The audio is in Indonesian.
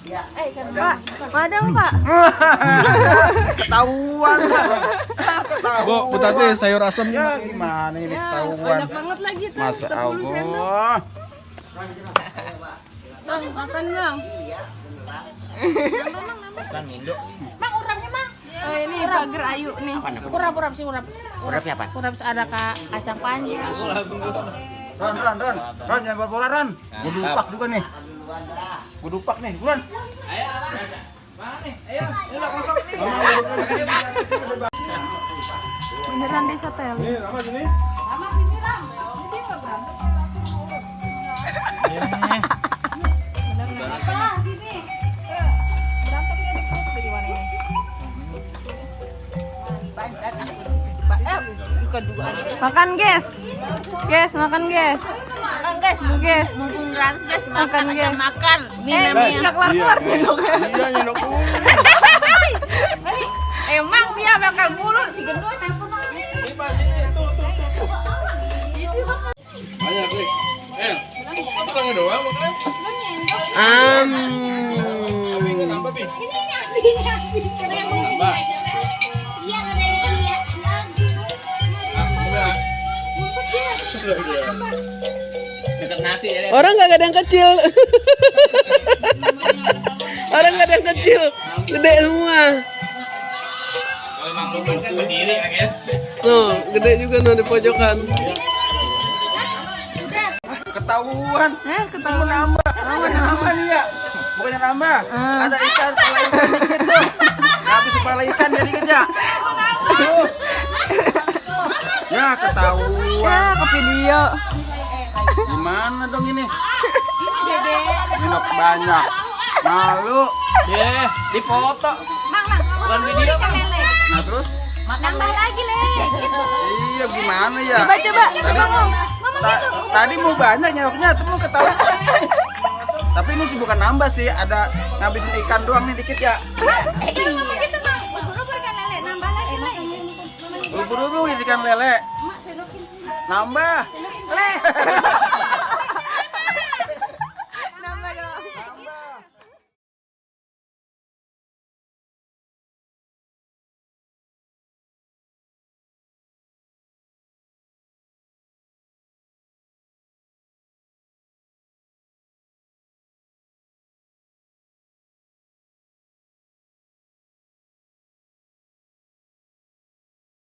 Pak, madang Pak. Ketahuan. Ketahuan. Bu, tadi sayur asam. Ya gimana ini ketahuan. Banyak banget lagi tuh. Masa 10 sendok. Allah. Bang, makan Bang. Bukan Mindo. Mang urapnya mang. Oh, ini pagar ayu nih. Urap sih urap. Urapnya apa? Urap ada kacang panjang. Ron, jangan bola bola Ron. Gua dupak juga nih. Gua dupak nih, buruan. Beneran desa tel. Sama sini. Makan, guys. Guys, makan, guys. Guys, Mumpung gratis guys makan, guys. makan. Enggak kelar-kelar nyendok. Iya, nyendok dulu. Emang dia bakal mulu si gendut. Banyak, Klik. Bukan doang, bukan? Nambah, Bi. Dekat nasi ya. Orang nggak ada yang kecil. Orang nggak ada yang kecil. Gede semua. Kalau makan kan berdiri akhirnya. Tuh, gede juga no di pojokan. Ketahuan. Ketahuan. Nambah. Bukannya nambah nih ya. Bukannya nambah. Ada ikan, kepala ikan dikit tuh. Habis kepala ikan jadi dikit ya. Tuh. Ya ketahuan. Ya, ke video. Gimana dong ini? Minok banyak. Malu. Dipoto. Bukan video. Nah terus? Nambah lagi le. Iya gimana ya? Coba ngomong. Tadi mau banyak nyeroknya, tuh mau ketahuan. Tapi ini sih bukan nambah sih, ada ngabisin ikan doang nih dikit ya. Buru-buru ikan lele. Nambah.